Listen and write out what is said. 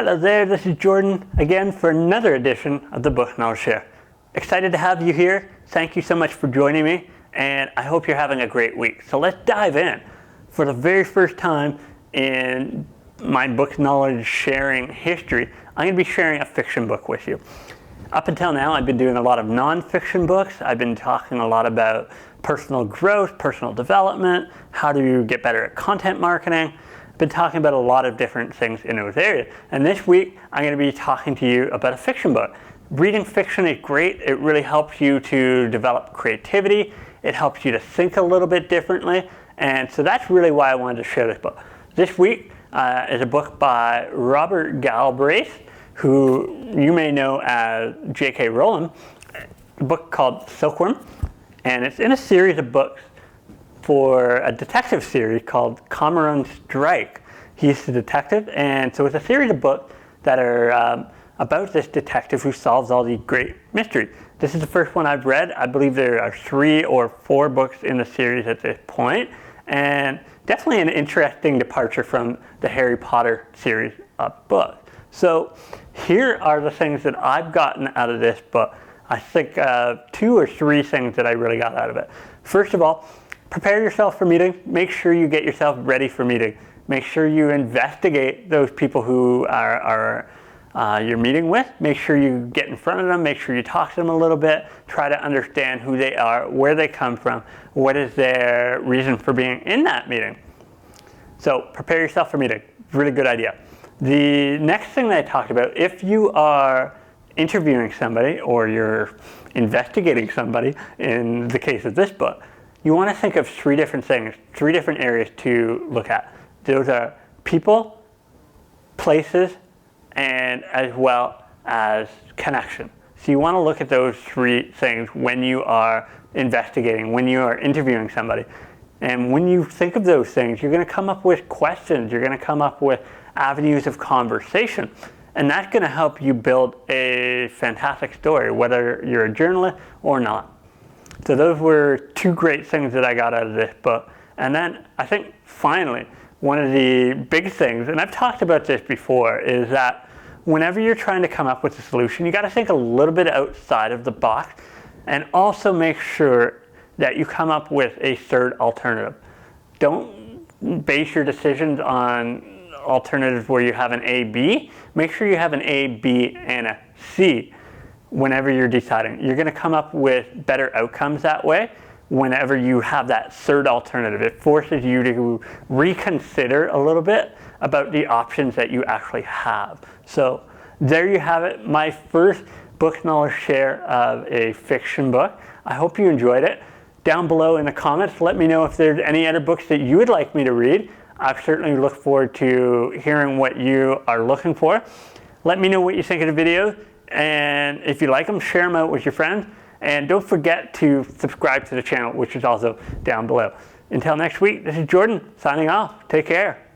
Hello there, this is Jordan again for another edition of the Book Knowledge Share. Excited to have you here. Thank you so much for joining me, and I hope you're having a great week. So let's dive in. For the very first time in my book knowledge sharing history, I'm going to be sharing a fiction book with you. Up until now, I've been doing a lot of non-fiction books. I've been talking a lot about personal growth, personal development, how to get better at content marketing. I've been talking about a lot of different things in those areas. And this week, I'm going to be talking to you about a fiction book. Reading fiction is great. It really helps you to develop creativity. It helps you to think a little bit differently. And so that's really why I wanted to share this book. This week is a book by Robert Galbraith, who you may know as J.K. Rowling, a book called Silkworm. And it's in a series of books for a detective series called Cameron Strike. He's the detective, and so it's a series of books that are about this detective who solves all these great mysteries. This is the first one I've read. I believe there are 3 or 4 books in the series at this point, and definitely an interesting departure from the Harry Potter series of books. So here are the things that I've gotten out of this book. I think 2 or 3 things that I really got out of it. First of all, prepare yourself for meeting. Make sure you get yourself ready for meeting. Make sure you investigate those people who you're meeting with. Make sure you get in front of them. Make sure you talk to them a little bit. Try to understand who they are, where they come from, what is their reason for being in that meeting. So prepare yourself for meeting. Really good idea. The next thing that I talked about, if you are interviewing somebody or you're investigating somebody, in the case of this book, you want to think of 3 different things, 3 different areas to look at. Those are people, places, and as well as connection. So you want to look at those 3 things when you are investigating, when you are interviewing somebody. And when you think of those things, you're going to come up with questions, you're going to come up with avenues of conversation. And that's going to help you build a fantastic story, whether you're a journalist or not. So those were 2 great things that I got out of this book. And then I think finally, one of the big things, and I've talked about this before, is that whenever you're trying to come up with a solution, you got to think a little bit outside of the box, and also make sure that you come up with a third alternative. Don't base your decisions on alternatives where you have an A, B. Make sure you have an A, B, and a C whenever you're deciding. You're going to come up with better outcomes that way whenever you have that third alternative. It forces you to reconsider a little bit about the options that you actually have. So there you have it, my first book knowledge share of a fiction book. I hope you enjoyed it. Down below in the comments, let me know if there's any other books that you would like me to read. I certainly look forward to hearing what you are looking for. Let me know what you think of the video, and if you like them, share them out with your friends. And don't forget to subscribe to the channel, which is also down below. Until next week, this is Jordan signing off. Take care.